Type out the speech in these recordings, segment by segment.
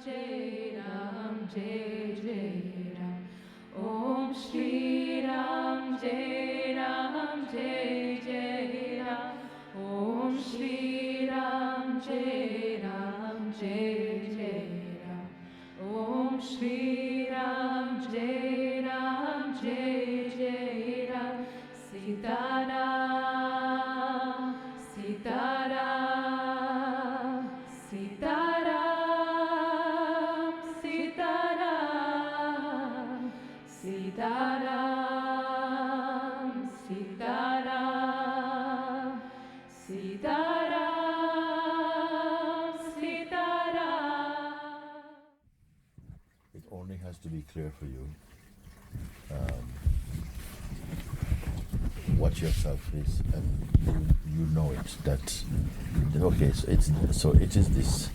Jai Ram, Jai Jai Ram. Om Shri Ram, Jai Ram, Jai Jai Ram. Om Shri Ram, Jai Ram, Jai Jai Ram. Om Shri Ram, Jai Ram, Jai Jai Ram. Sitaram, Sitaram, Sitaram, Sitaram, Sitaram, Sitaram, Sitaram, Sitaram. It only has to be clear for you what yourself is, and you know it. That okay, so it is this,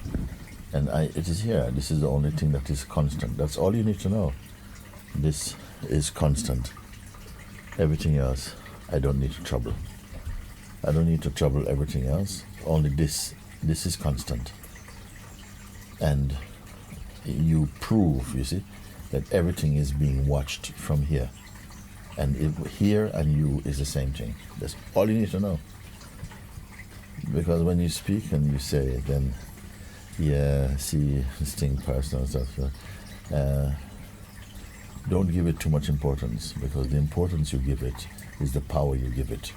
and it is here. This is the only thing that is constant. That's all you need to know. This is constant. Everything else, I don't need to trouble. I don't need to trouble everything else. Only this. This is constant, and you prove, you see, that everything is being watched from here. And here and you is the same thing. That's all you need to know. Because when you speak and you say, then, yeah, see, this thing personal and stuff, don't give it too much importance, because the importance you give it is the power you give it.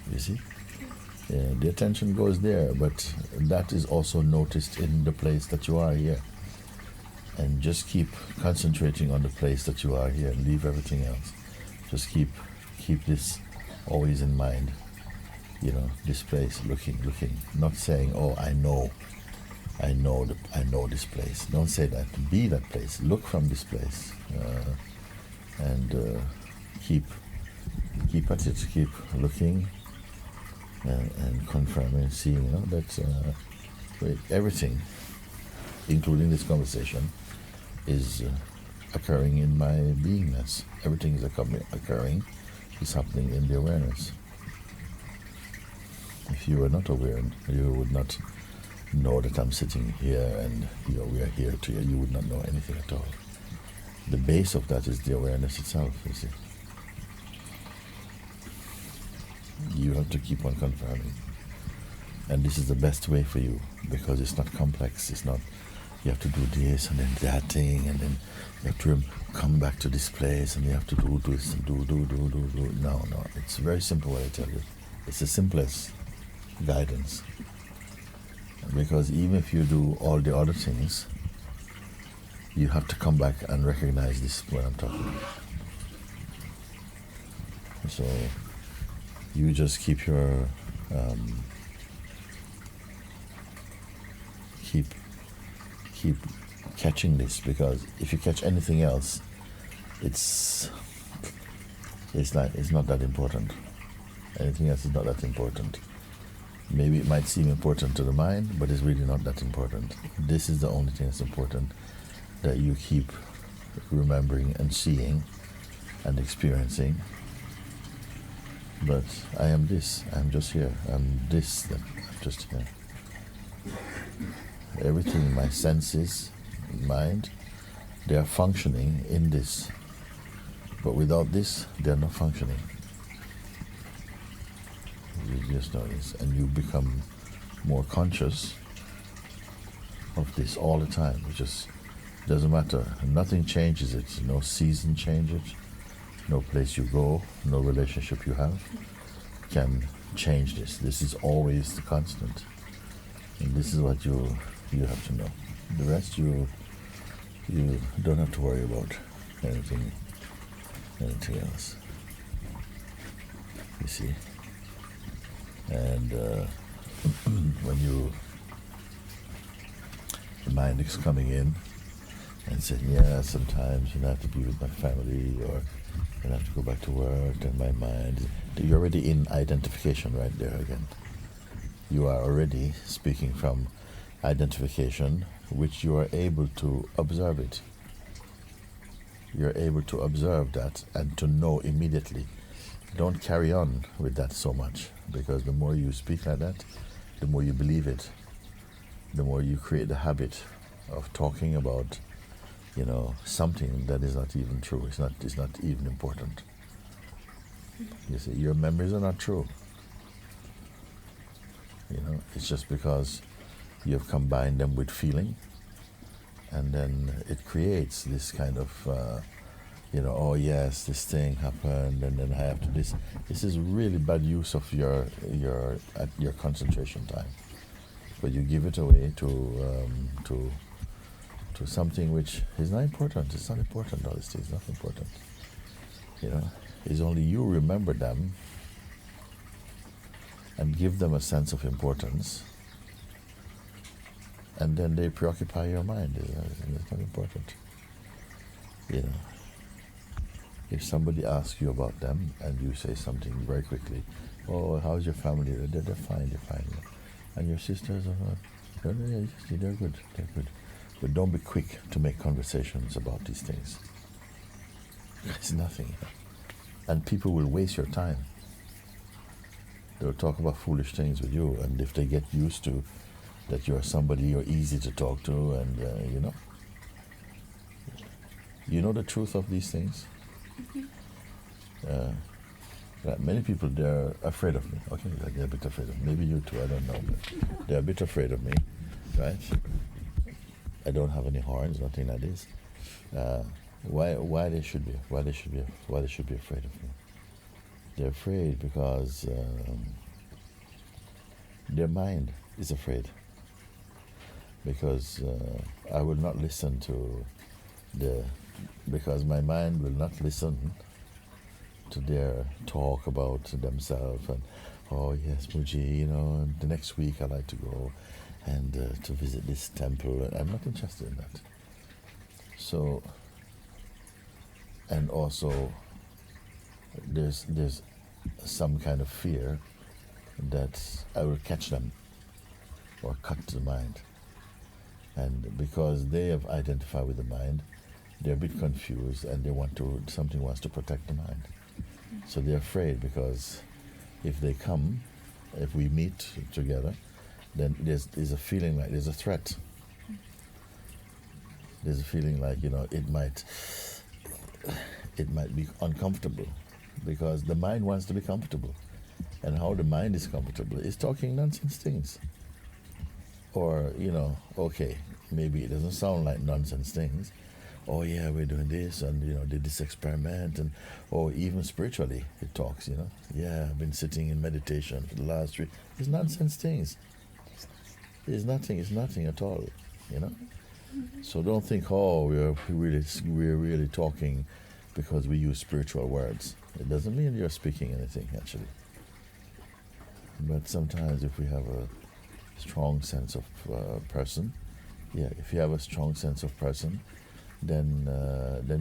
You see? Yeah, the attention goes there, but that is also noticed in the place that you are here. And just keep concentrating on the place that you are here and leave everything else. Just keep this always in mind. You know, this place, looking, not saying, oh, I know this place. Don't say that. Be that place. Look from this place, and keep at it. Keep looking and confirming, seeing. You know that everything, including this conversation, is occurring in my beingness. Everything is occurring, is happening in the awareness. If you were not aware, you would not know that I'm sitting here and we are here together. You would not know anything at all. The base of that is the awareness itself, you see. You have to keep on confirming. And this is the best way for you, because it's not complex. It's not, you have to do this and then that thing, and then you have to come back to this place, and you have to do this and do. No. It's very simple what I tell you. It's the simplest guidance. Because even if you do all the other things, you have to come back and recognize this when I'm talking about. So you just keep your keep catching this, because if you catch anything else, it's not that important. Anything else is not that important. Maybe it might seem important to the mind, but it's really not that important. This is the only thing that's important, that you keep remembering and seeing and experiencing. But I am this, I'm just here. I'm this, I'm just here. Everything, my senses, mind, they are functioning in this. But without this, they are not functioning. You just know this, and you become more conscious of this all the time. It just doesn't matter. Nothing changes it. No season changes it. No place you go, no relationship you have can change this. This is always the constant. And this is what you have to know. The rest you don't have to worry about anything else. You see? And when the mind is coming in and saying, yeah, sometimes I have to be with my family, or I have to go back to work, and my mind, you're already in identification right there again. You are already speaking from identification, which you are able to observe it. You're able to observe that and to know immediately. Don't carry on with that so much, because the more you speak like that, the more you believe it, the more you create the habit of talking about, something that is not even true. It's not even important. You see, your memories are not true. It's just because you've combined them with feeling, and then it creates this kind of, oh yes, this thing happened, and then I have to this. This is really bad use of your concentration time, but you give it away to something which is not important. It's not important. All these things not important. It's only you remember them and give them a sense of importance, and then they preoccupy your mind. It's not important. If somebody asks you about them and you say something very quickly, oh, how's your family? They're fine, they're fine. And your sisters are, they're good, they're good. But don't be quick to make conversations about these things. It's nothing. And people will waste your time. They'll talk about foolish things with you, and if they get used to that you're somebody you're easy to talk to, and you know the truth of these things. Many people, they're afraid of me. Okay, they're a bit afraid of me. Maybe you too, I don't know, but they're a bit afraid of me, right? I don't have any horns, nothing like this. Why they should be afraid of me? They're afraid because their mind is afraid. Because I will not listen to because my mind will not listen to their talk about themselves and, oh yes, Mooji, the next week I like to go and to visit this temple. I'm not interested in that. So, and also there's some kind of fear that I will catch them or cut the mind. And because they have identified with the mind, they're a bit confused, and something wants to protect the mind. So they're afraid, because if we meet together, then there's a feeling like there's a threat. There's a feeling like, it might be uncomfortable, because the mind wants to be comfortable. And how the mind is comfortable is talking nonsense things. Or, okay, maybe it doesn't sound like nonsense things. Oh yeah, we're doing this, and did this experiment, and even spiritually it talks. Yeah, I've been sitting in meditation for the last 3. It's nonsense things. It's nothing at all. So don't think, we're really talking because we use spiritual words. It doesn't mean you're speaking anything actually. But sometimes if we have a strong sense of person, if you have a strong sense of person, then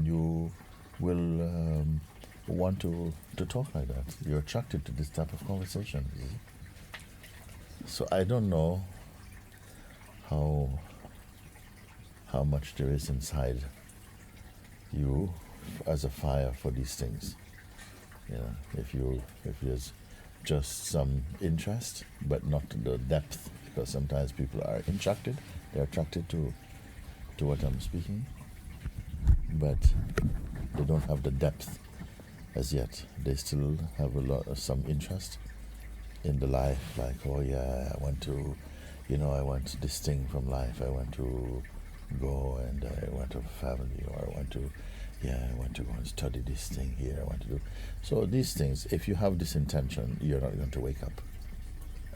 you will want to talk like that. You're attracted to this type of conversation. So I don't know how much there is inside you as a fire for these things. If there's just some interest, but not the depth, because sometimes people are they're attracted to what I'm speaking, but they don't have the depth as yet. They still have some interest in the life, like, oh yeah, I want this thing from life. I want to go, and I want to have a family, or I want to go and study this thing here. I want to do. So these things, if you have this intention, you're not going to wake up.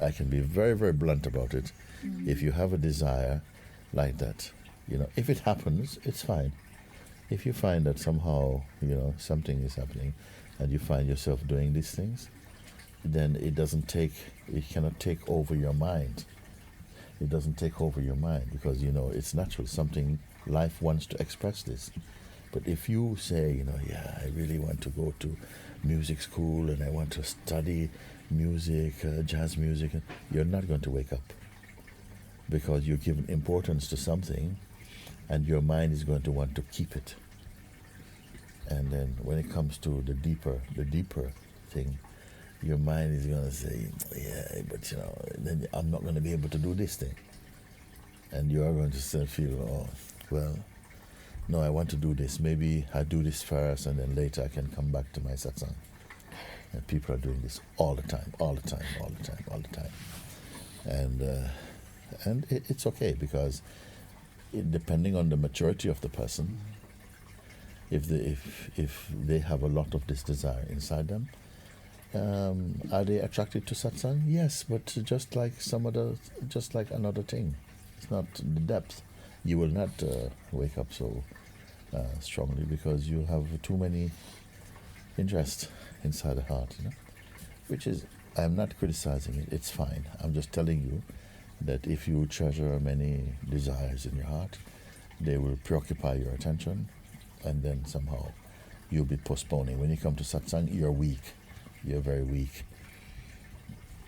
I can be very, very blunt about it. Mm-hmm. If you have a desire like that, if it happens, it's fine. If you find that somehow, something is happening, and you find yourself doing these things, then it cannot take over your mind. It doesn't take over your mind, because, it's natural. Life wants to express this. But if you say, I really want to go to music school, and I want to study music, jazz music, you're not going to wake up, because you're giving importance to something, and your mind is going to want to keep it. And then when it comes to the deeper thing, your mind is going to say, yeah, but then I'm not going to be able to do this thing. And you are going to still feel, oh, well, no, I want to do this. Maybe I do this first and then later I can come back to my satsang. And people are doing this all the time, all the time, all the time, all the time. And it's okay because depending on the maturity of the person, if they have a lot of this desire inside them, are they attracted to satsang? Yes, but just like another thing. It's not the depth. You will not wake up so strongly because you have too many interests inside the heart, which is, I'm not criticizing it, it's fine. I'm just telling you that if you treasure many desires in your heart, they will preoccupy your attention, and then somehow you'll be postponing. When you come to satsang, you're weak. You're very weak.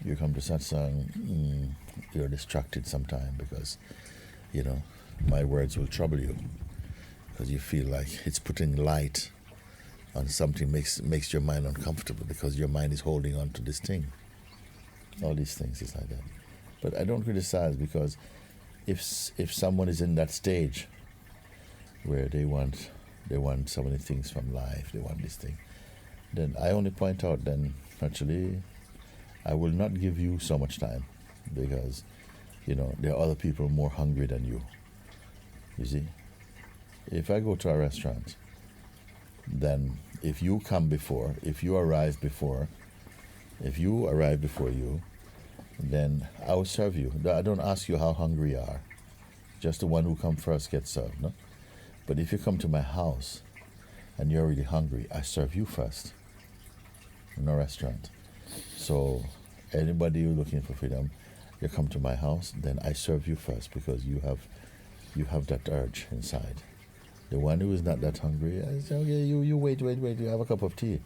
You come to satsang, you're distracted sometimes because, my words will trouble you because you feel like it's putting light on something, makes your mind uncomfortable because your mind is holding on to this thing. All these things is like that. But I don't criticize because if someone is in that stage where they want so many things from life, they want this thing, then I only point out then actually I will not give you so much time because there are other people more hungry than you. You see, if I go to a restaurant, then if you arrive before you, then I will serve you. I don't ask you how hungry you are. Just the one who comes first gets served, no? But if you come to my house and you're really hungry, I serve you first. In a restaurant. So anybody who's looking for freedom, you come to my house, then I serve you first because you have that urge inside. The one who is not that hungry, I say, okay, you wait, you have a cup of tea.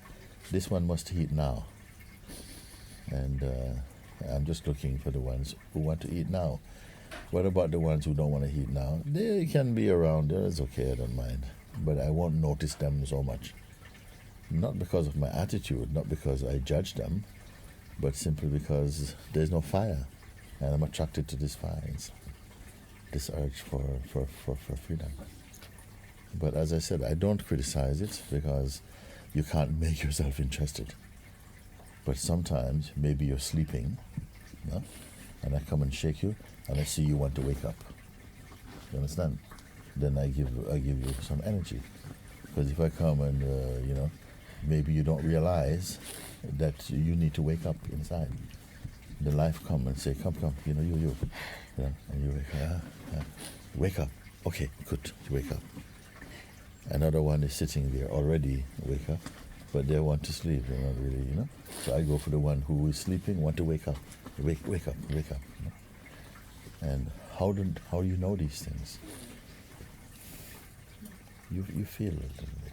This one must eat now. And I'm just looking for the ones who want to eat now. What about the ones who don't want to eat now? They can be around there, it's okay, I don't mind. But I won't notice them so much. Not because of my attitude, not because I judge them, but simply because there's no fire. And I'm attracted to this fire inside. This urge for freedom. But as I said, I don't criticize it because you can't make yourself interested. But sometimes, maybe you're sleeping, and I come and shake you, and I see you want to wake up. You understand? Then I give you some energy. Because if I come and, maybe you don't realize that you need to wake up inside. The life come and say, come, you, and you wake up. Okay, good, you wake up. Another one is sitting there already wake up, but they want to sleep. They're not really, So I go for the one who is sleeping, want to wake up. Wake up. And how do you know these things? You feel a little bit.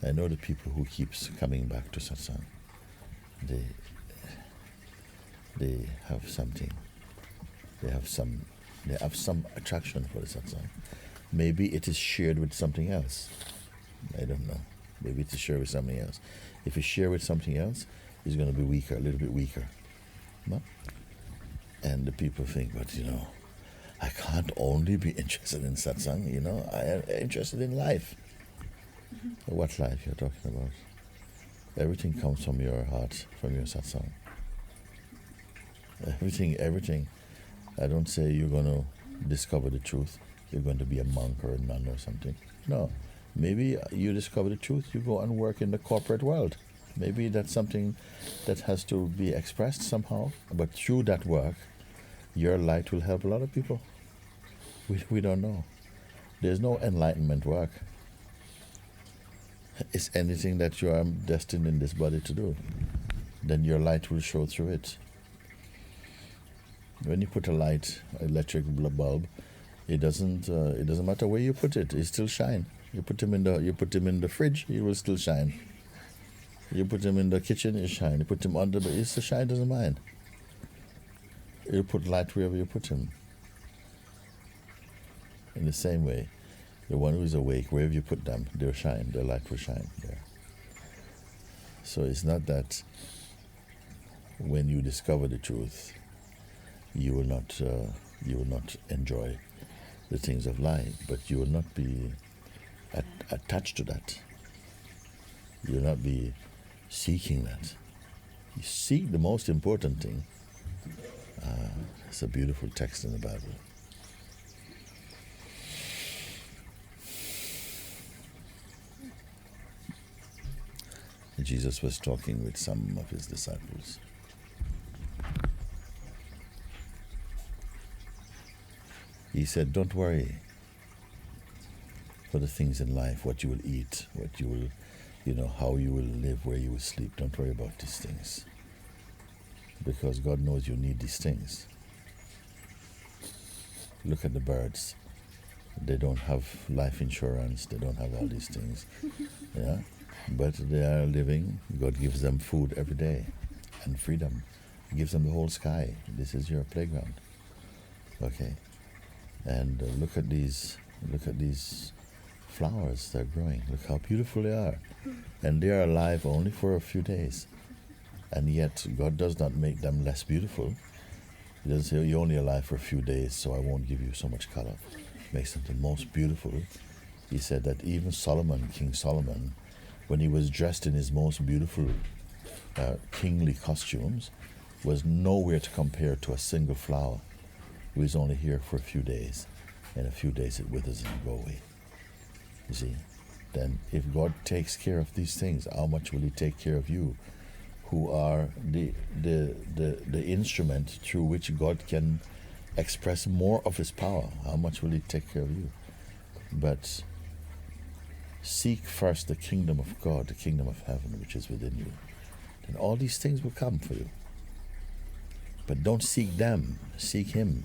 I know the people who keeps coming back to satsang. They have something. They have some attraction for the satsang. Maybe it is shared with something else. I don't know. Maybe it is shared with something else. If it's shared with something else, it's going to be weaker, a little bit weaker. No? And the people think, but I can't only be interested in satsang, I am interested in life. What life you're talking about? Everything comes from your heart, from your satsang. Everything. I don't say you're going to discover the truth. You're going to be a monk or a nun or something. No. Maybe you discover the truth, you go and work in the corporate world. Maybe that's something that has to be expressed somehow. But through that work, your light will help a lot of people. We don't know. There's no enlightenment work. It's anything that you are destined in this body to do. Then your light will show through it. When you put a light, electric bulb, it doesn't matter where you put it. It still shine. You put him in the fridge, he will still shine. You put him in the kitchen, it shine. You put him under, but it's the shine doesn't mind. You put light wherever you put him. In the same way, the one who is awake, wherever you put them, they'll shine. Their light will shine there. So it's not that when you discover the truth, you will not enjoy the things of life, but you will not be attached to that. You will not be seeking that. You seek the most important thing. It's a beautiful text in the Bible. Jesus was talking with some of his disciples. He said, don't worry for the things in life, what you will eat, what you will, how you will live, where you will sleep. Don't worry about these things. Because God knows you need these things. Look at the birds. They don't have life insurance. They don't have all these things. Yeah? But they are living. God gives them food every day and freedom. He gives them the whole sky. This is your playground. Okay? And look at these flowers that are growing. Look how beautiful they are. And they are alive only for a few days. And yet God does not make them less beautiful. He doesn't say, you're only alive for a few days, so I won't give you so much color. Makes them the most beautiful. He said that even Solomon, King Solomon, when he was dressed in his most beautiful kingly costumes, was nowhere to compare to a single flower. He was only here for a few days. In a few days it withers and go away. You see? Then if God takes care of these things, how much will he take care of you, who are the instrument through which God can express more of his power? How much will he take care of you? But seek first the kingdom of God, the kingdom of heaven, which is within you. Then all these things will come for you. But don't seek them, seek him,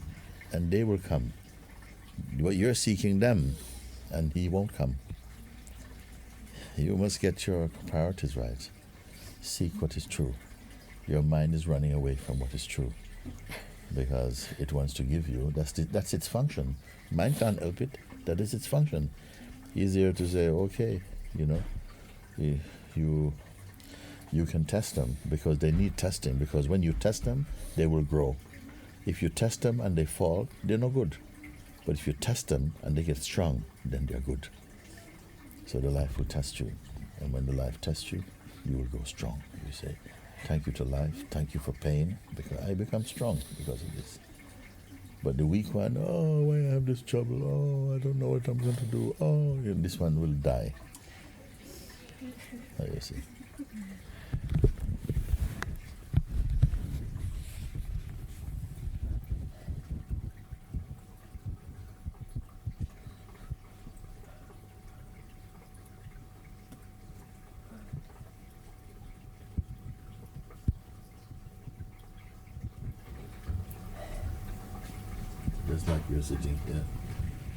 and they will come. But you're seeking them, and he won't come. You must get your priorities right. Seek what is true. Your mind is running away from what is true because it wants to give you. That's its function. Mind can't help it. That is its function. Easier to say, okay, you can test them because they need testing. Because when you test them, they will grow. If you test them and they fall, they're no good. But if you test them and they get strong, then they're good. So the life will test you. And when the life tests you, you will go strong. You say, thank you to life, thank you for pain, because I become strong because of this. But the weak one, oh, why I have this trouble, oh, I don't know what I'm going to do, oh, this one will die. Oh, you see. Just like you're sitting here,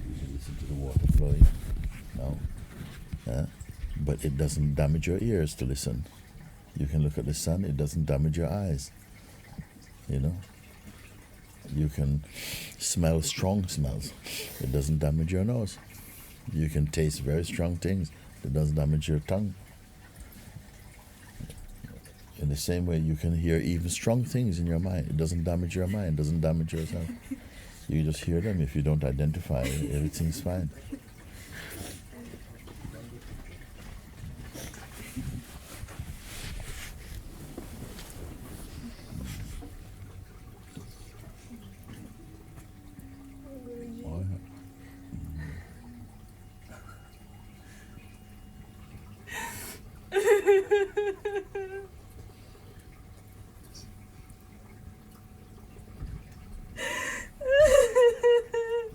you can listen to the water flowing now, but it doesn't damage your ears to listen. You can look at the sun, it doesn't damage your eyes. You can smell strong smells, it doesn't damage your nose. You can taste very strong things, it doesn't damage your tongue. In the same way, you can hear even strong things in your mind, it doesn't damage your mind, it doesn't damage yourself. You just hear them. If you don't identify, everything's fine.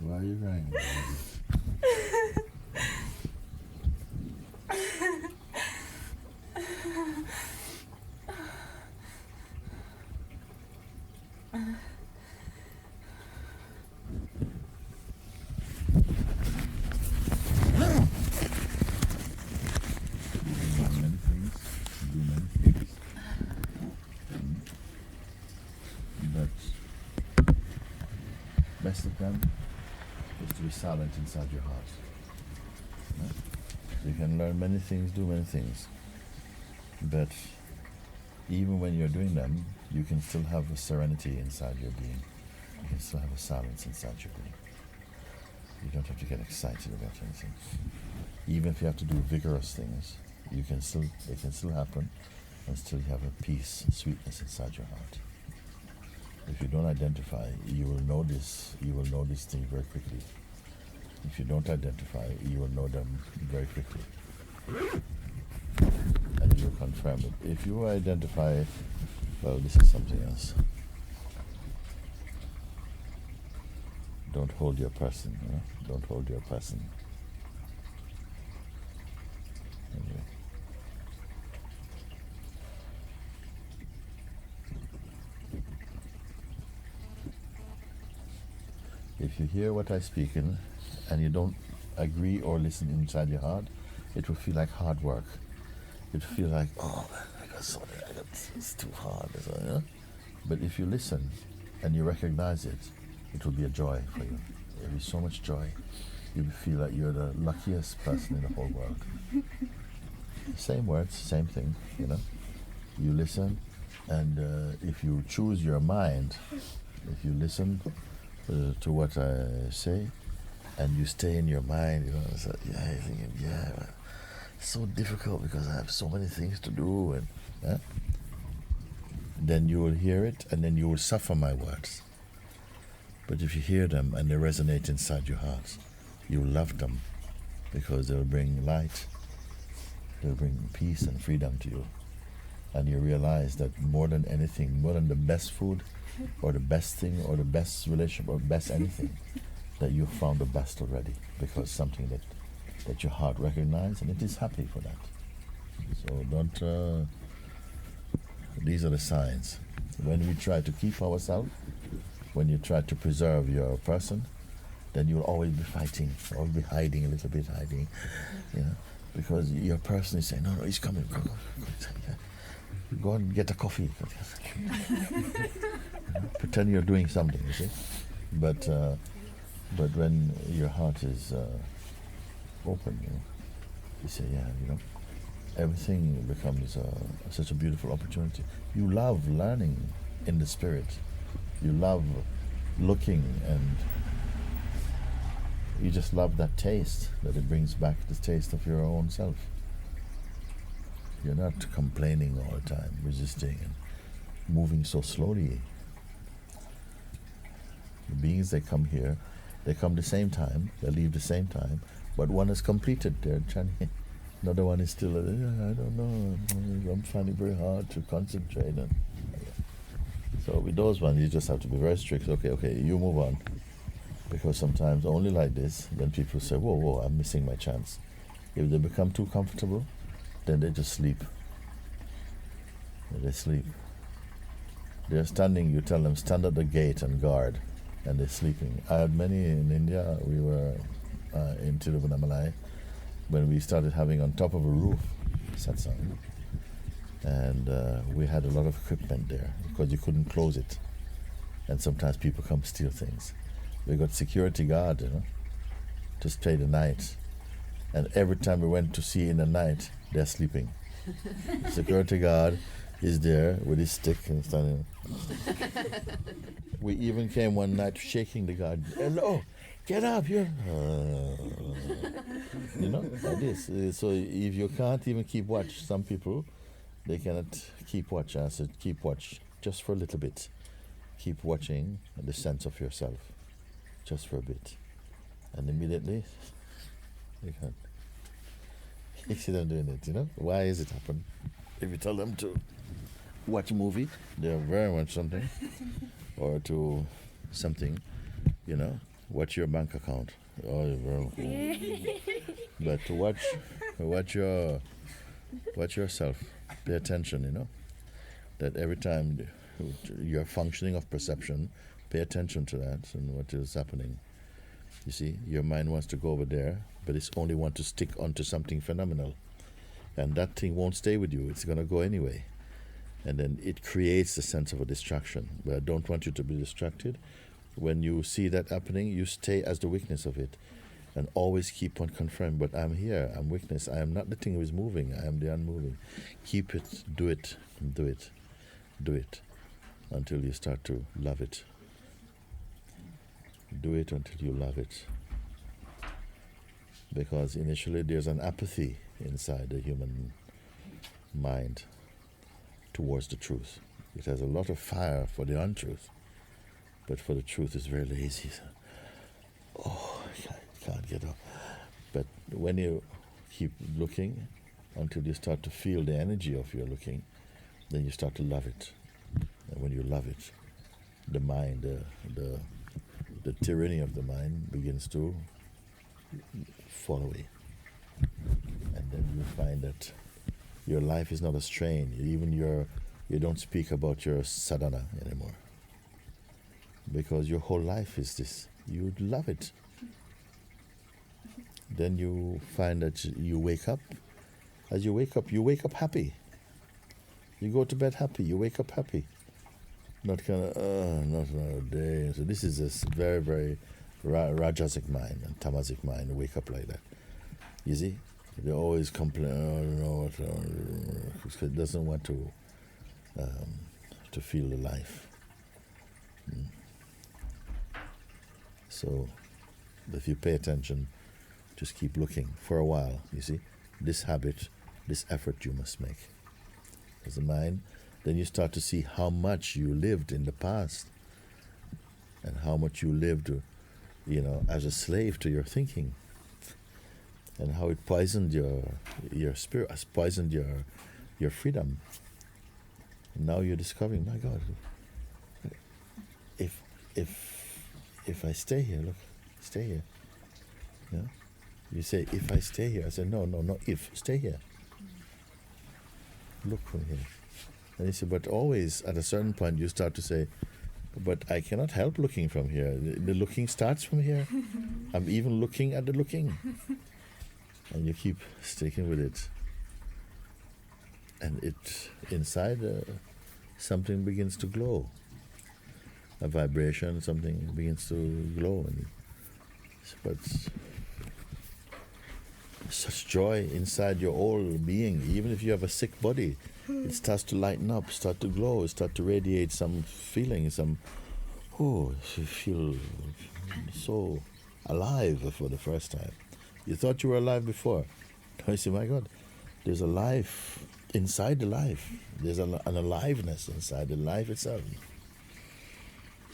Why are you crying? Best of them is to be silent inside your heart. You can learn many things, do many things, but even when you're doing them, you can still have a serenity inside your being. You can still have a silence inside your being. You don't have to get excited about anything. Even if you have to do vigorous things, it can still happen, and still have a peace and sweetness inside your heart. If you don't identify, you will know these things very quickly. If you don't identify, you will know them very quickly. And you will confirm it. If you identify, well, this is something else. Don't hold your person, you know? Don't hold your person. Anyway. If you hear what I speak in and you don't agree or listen inside your heart, it will feel like hard work. It will feel like, oh, it's too hard. You know? But if you listen and you recognize it, it will be a joy for you. It will be so much joy. You will feel like you're the luckiest person in the whole world. Same words, same thing, you know. You listen, and if you choose your mind, if you listen to what I say, and you stay in your mind, you know, so, you're thinking, it's so difficult because I have so many things to do, and then you will hear it, and then you will suffer my words. But if you hear them and they resonate inside your heart, you will love them because they'll bring light, they'll bring peace and freedom to you. And you realize that more than anything, more than the best food or the best thing or the best relationship or best anything, that you've found the best already, because something that your heart recognizes, and it is happy for that. So don't, these are the signs. When we try to keep ourselves, when you try to preserve your person, then you'll always be fighting, always be hiding a little bit, you know, because your person is saying, no, he's coming, go and get a coffee. You know, pretend you're doing something, you see. But when your heart is open, you know, you say, you know, everything becomes such a beautiful opportunity. You love learning in the spirit. You love looking, and you just love that taste, that it brings back the taste of your own self. You're not complaining all the time, resisting and moving so slowly. The beings, they come here, they come the same time, they leave the same time, but one has completed their journey. Another one is still, I don't know, I'm finding it very hard to concentrate. So with those ones, you just have to be very strict. Okay, you move on. Because sometimes only like this, then people say, whoa, I'm missing my chance. If they become too comfortable, then they just sleep. They sleep. They're standing, you tell them, stand at the gate and guard, and they're sleeping. I had many in India. We were in Tiruvannamalai when we started having on top of a roof Satsang. And we had a lot of equipment there because you couldn't close it. And sometimes people come steal things. We got security guard, you know, to stay the night. And every time we went to see in the night, they're sleeping. Security guard is there with his stick and standing. We even came one night shaking the guard. Hello, get up, you know, like this. So if you can't even keep watch, some people, they cannot keep watch. I said, keep watch just for a little bit. Keep watching the sense of yourself, just for a bit. And immediately, you can't. You see them doing it, you know? Why is it happen? If you tell them to watch a movie, they're very much something. Or to something, you know, watch your bank account. Oh, you're very cool. But to watch yourself. Pay attention, you know. That every time you're functioning of perception, pay attention to that and what is happening. You see, your mind wants to go over there, but it's only want to stick onto something phenomenal. And that thing won't stay with you. It's going to go anyway. And then it creates a sense of a distraction. But I don't want you to be distracted. When you see that happening, you stay as the weakness of it. and always keep on confirming, but I'm here, I'm witness, I am not the thing who is moving, I am the unmoving. Keep it, do it, do it, do it, until you start to love it. Do it until you love it. Because initially there's an apathy inside the human mind towards the truth. It has a lot of fire for the untruth, but for the truth it's very lazy. Oh, I can't get up. But when you keep looking until you start to feel the energy of your looking, then you start to love it. And when you love it, the mind, the tyranny of the mind begins to fall away. And then you find that your life is not a strain. Even you don't speak about your sadhana anymore. Because your whole life is this. You love it. Then you find that you wake up. As you wake up happy. You go to bed happy, you wake up happy. Not kind of, not another day. So this is a very, very Rajasic mind and Tamasic mind wake up like that. You see? They always complain, I don't know what, because it doesn't want to feel the life. So if you pay attention, just keep looking for a while, you see? This habit, this effort you must make. As a mind, then you start to see how much you lived in the past and how much you lived, as a slave to your thinking, and how it poisoned your spirit, has poisoned your freedom. And now you're discovering, my God, if I stay here, look, stay here. Yeah? You say, if I stay here. I say, no, not if, stay here. Look from here. And you say, but always at a certain point you start to say, but I cannot help looking from here. The looking starts from here. I'm even looking at the looking. And you keep sticking with it. And it, inside, something begins to glow. A vibration, something begins to glow. But such joy inside your whole being, even if you have a sick body, it starts to lighten up, start to glow, start to radiate some feeling, you feel so alive for the first time. You thought you were alive before. Now you say, my God, there's a life inside the life. There's an aliveness inside the life itself.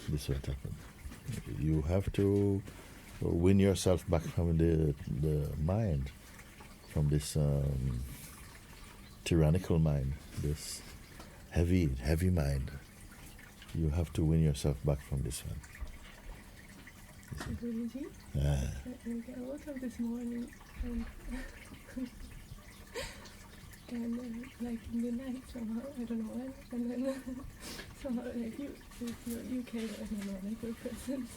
This is what happens. You have to win yourself back from the mind, from this tyrannical mind, this heavy mind. You have to win yourself back from this one. Guruji, Ah. I woke up this morning and like in the night somehow, I don't know when, and then somehow like you came, I don't know, like your presence,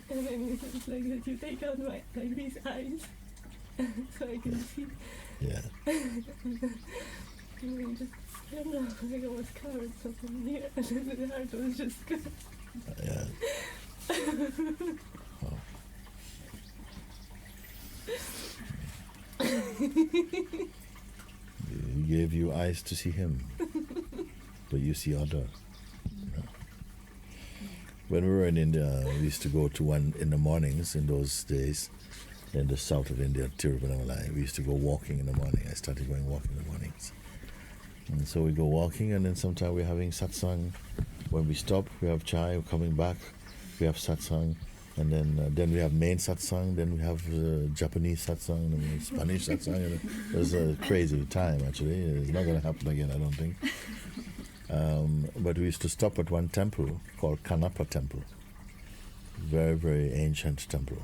and then it's like that you take out my, like these eyes, so I can see. Yeah. And then just, I don't know, like I was covered so from here, and then the heart was just Yeah. Oh. He gave you eyes to see him, but you see other. When we were in India, we used to go to one in the mornings in those days, in the south of India, Tiruvannamalai. We used to go walking in the morning. I started going walking in the mornings. And so we go walking, and then sometimes we're having satsang. When we stop, we have chai. We're coming back, we have satsang. And then we have main satsang, then we have Japanese satsang, and then Spanish satsang. And it was a crazy time, actually. It's not going to happen again, I don't think. But we used to stop at one temple called Kanapa Temple. Very, very ancient temple,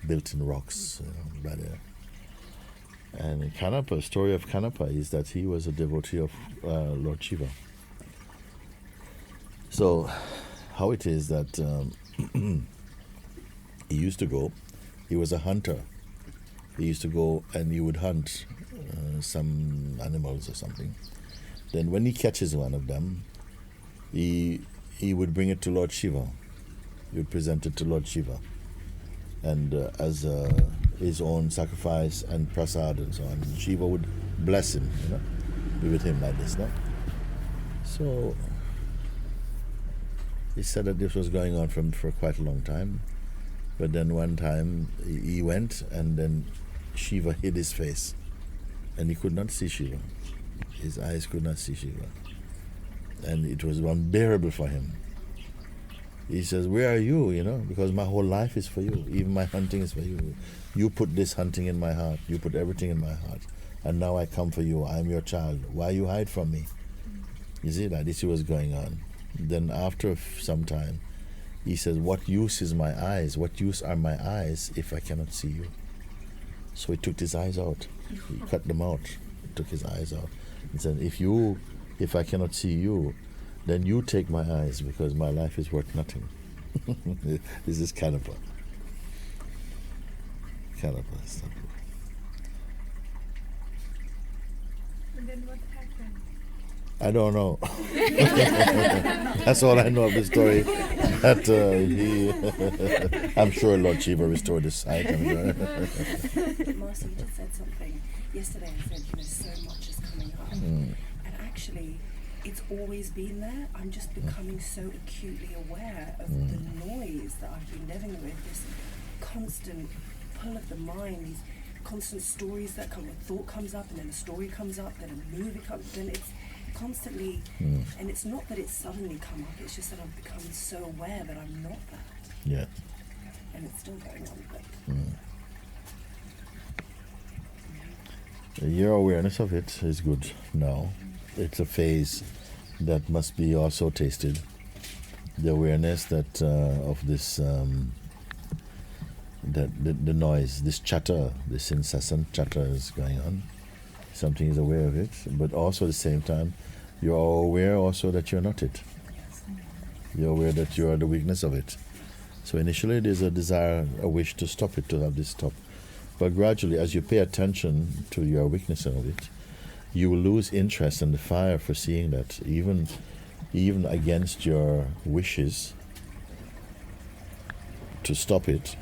built in rocks, by there. And Kanapa, the story of Kanapa is that he was a devotee of Lord Shiva. So, how it is that he used to go, he was a hunter. He used to go and he would hunt some animals or something. Then when he catches one of them, he would bring it to Lord Shiva. He would present it to Lord Shiva. and as his own sacrifice and prasad and so on. Shiva would bless him, be with him like this, no? So he said that this was going on for quite a long time, but then one time he went, and then Shiva hid his face, and he could not see Shiva. His eyes could not see Shiva, and it was unbearable for him. He says, "Where are you? Because my whole life is for you. Even my hunting is for you. You put this hunting in my heart. You put everything in my heart. And now I come for you. I'm your child. Why you hide from me?" You see, that this was going on. Then after some time, he says, "What use is my eyes? What use are my eyes if I cannot see you?" So he took his eyes out. He cut them out. He took his eyes out. He said, if I cannot see you, then you take my eyes, because my life is worth nothing. This is Canapa. Stuff. And then what happened? I don't know. That's all I know of the story. That I'm sure Lord Shiva restored his sight. Marcy, you just said something yesterday. I said, so much is coming up, and actually, it's always been there. I'm just becoming so acutely aware of the noise that I've been living with. This constant pull of the mind. These constant stories that come. A thought comes up, and then a story comes up, then a movie comes. Then it's constantly, and it's not that it's suddenly come up. It's just that I've become so aware that I'm not that. Yeah. And it's still going on. But Your awareness of it is good now. It's a phase that must be also tasted. The awareness that of this, that the noise, this chatter, this incessant chatter is going on. Something is aware of it, but also at the same time, you're aware also that you're not it. You're aware that you are the weakness of it. So initially there's a desire, a wish to stop it, to have this stop. But gradually, as you pay attention to your weakness of it, you will lose interest in the fire for seeing that even against your wishes to stop it,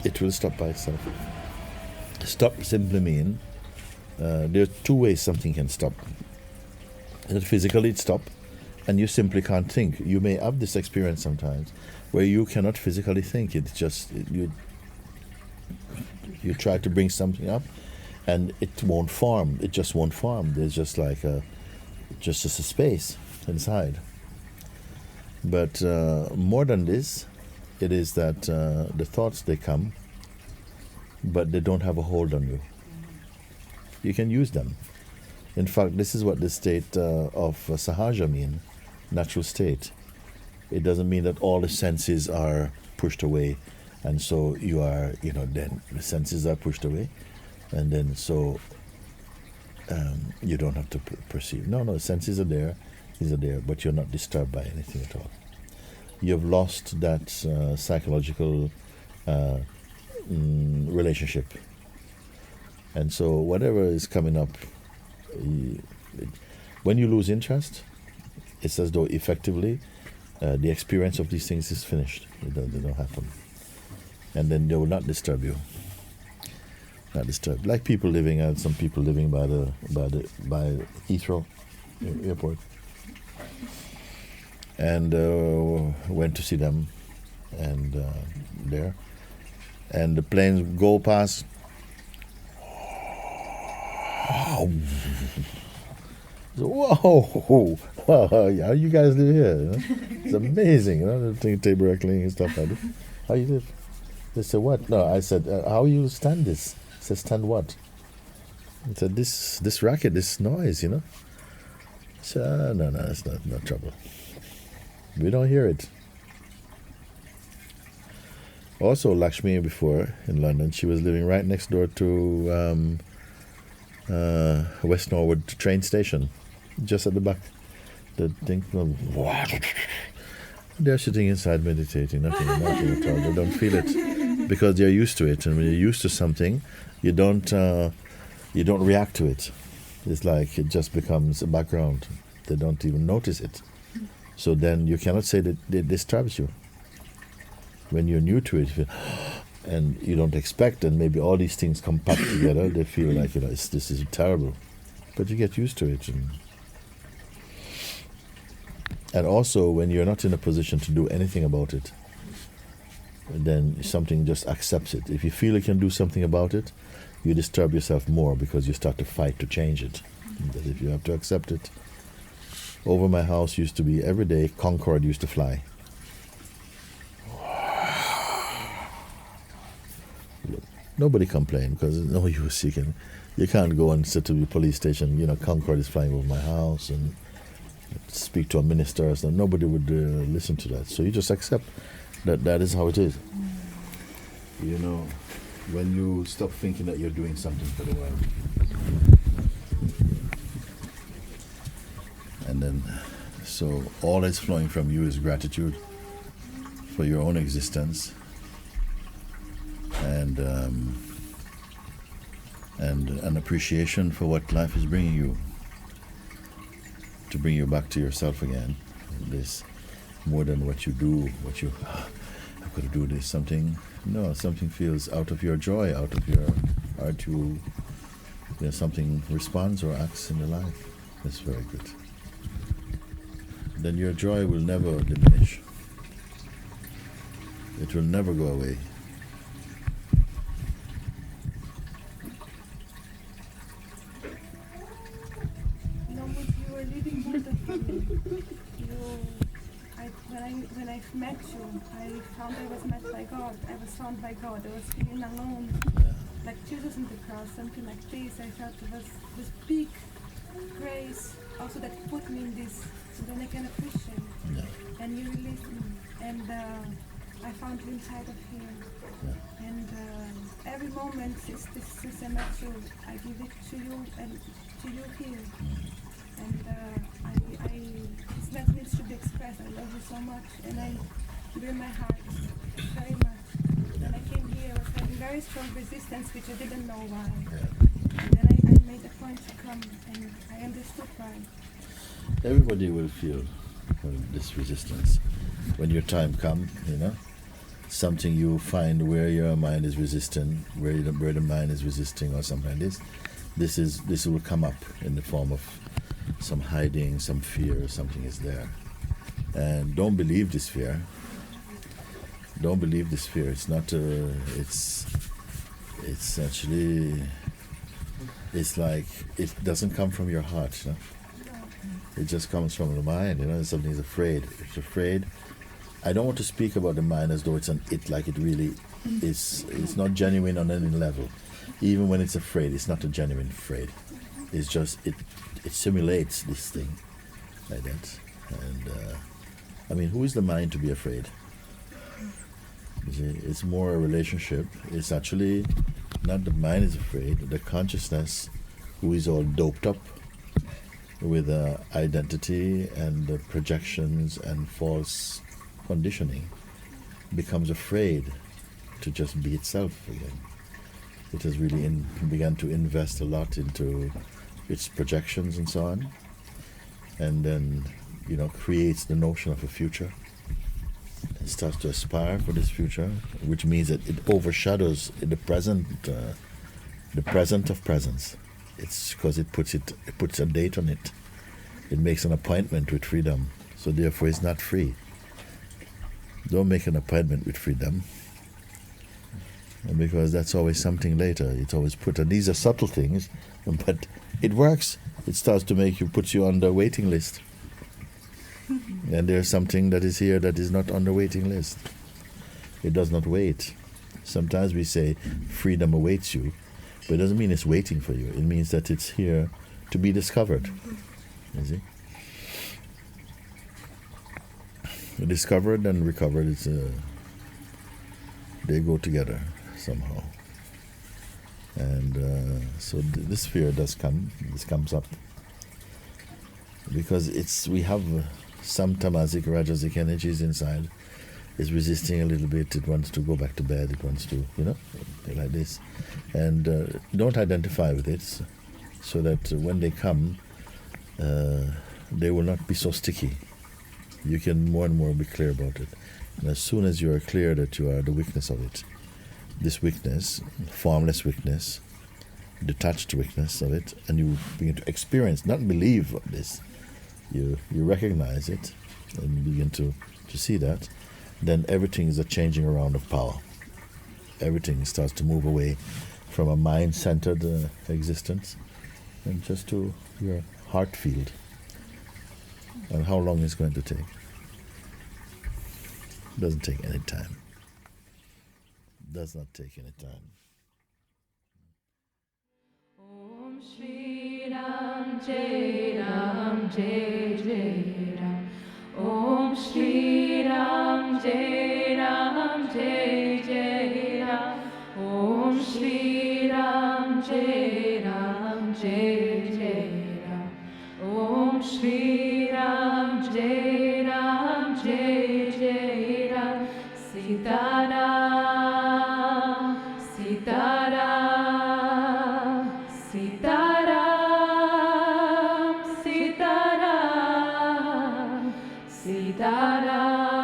it will stop by itself. Stop simply means there are two ways something can stop. That physically it stops, and you simply can't think. You may have this experience sometimes where you cannot physically think. It's just you try to bring something up, and it won't form. It just won't form. There's just like just a space inside. But more than this, it is that the thoughts, they come, but they don't have a hold on you. You can use them. In fact, this is what the state of Sahaja mean, natural state. It doesn't mean that all the senses are pushed away, and so you are, then the senses are pushed away, and then so you don't have to perceive. No, senses are there, these are there, but you're not disturbed by anything at all. You've lost that psychological relationship. And so whatever is coming up, when you lose interest, it's as though effectively the experience of these things is finished. They don't happen. And then they will not disturb you. Not disturb. Like people living out, some people living by Heathrow airport. And went to see them, and there. And the planes go past. So, whoa, how you guys live here? It's amazing, the thing table reclining and stuff like that. How you live? They said, what? No, I said, how you stand this? I said, stand what? I said, this racket, this noise, I said, no, it's no trouble. We don't hear it. Also, Lakshmi before in London, she was living right next door to West Norwood train station, just at the back. The thing, they're sitting inside meditating, nothing at all. They don't feel it because they're used to it, and when you're used to something, you don't react to it. It's like it just becomes a background. They don't even notice it. So then you cannot say that it disturbs you. When you're new to it, you feel, and you don't expect, and maybe all these things come packed together. They feel like, this is terrible, but you get used to it. And also, when you're not in a position to do anything about it, then something just accepts it. If you feel you can do something about it, you disturb yourself more because you start to fight to change it. But if you have to accept it. Over my house used to be, every day, Concorde used to fly. Nobody complained because there's no use. You can't go and sit to the police station, Concorde is flying over my house, and speak to a minister or something. Nobody would listen to that. So you just accept that is how it is. When you stop thinking that you're doing something for the world. And then, so all that's flowing from you is gratitude for your own existence, and an appreciation for what life is bringing you, to bring you back to yourself again. This more than what you do, I've got to do this, something feels out of your joy, out of your heart, something responds or acts in your life. That's very good. Then your joy will never diminish. It will never go away. When you were leaving Monte, when I met you, I found I was met by God. I was found by God. I was feeling alone, like Jesus on the cross, something like this. I felt it was this big grace, also that put me in this, so then I can appreciate. And you released me, and I found you inside of here. And every moment since I met you, I give it to you and to you here. And it's not needs to be expressed. I love you so much, and I give you my heart very much. When I came here, I was having very strong resistance, which I didn't know why. And then I made a point to come, and I understood why. Everybody will feel this resistance when your time comes. Something you find where your mind is resisting, where the mind is resisting, or something like this. This will come up in the form of some hiding, some fear, something is there. And don't believe this fear. Don't believe this fear. It's not. It's actually. It's like it doesn't come from your heart. It just comes from the mind. Something is afraid. It's afraid. I don't want to speak about the mind as though it's an it, like it really is. It's not genuine on any level. Even when it's afraid, it's not a genuine afraid. It's just it simulates this thing like that. And who is the mind to be afraid? You see, it's more a relationship. It's actually not the mind is afraid. The consciousness, who is all doped up with identity and projections and false conditioning, becomes afraid to just be itself again. It has really begun to invest a lot into its projections and so on, and then creates the notion of a future and starts to aspire for this future, which means that it overshadows the present of presence. It's because it puts a date on it. It makes an appointment with freedom, so therefore it's not free. Don't make an appointment with freedom, because that's always something later. It's always put, and these are subtle things, but it works. It starts to puts you on the waiting list. And there's something that is here that is not on the waiting list. It does not wait. Sometimes we say freedom awaits you, but it doesn't mean it's waiting for you. It means that it's here to be discovered. You see? Discovered and recovered, they go together somehow. And so this fear does come. This comes up because we have some tamasic, rajasic energies inside. It's resisting a little bit. It wants to go back to bed. It wants to, like this. And don't identify with it, so that when they come, they will not be so sticky. You can more and more be clear about it. And as soon as you are clear that you are the weakness of it, this weakness, formless weakness, detached weakness of it, and you begin to experience, not believe this, you recognize it, and you begin to see that, then everything is a changing around of power. Everything starts to move away from a mind-centered existence and just to your heart field. And how long is it going to take? It doesn't take any time. It does not take any time. Om Shri Ram Jai Ram Jai Jai Ram. Om Shri Ram Jai Ram Jai Jai Ram. Om Shri Ram Jai Ram Jai Jai Ram. Om Shri Ram Jai Ram Jai Jai Ram. Sitaram, Sitaram, Sitaram, Sitaram, Sitaram.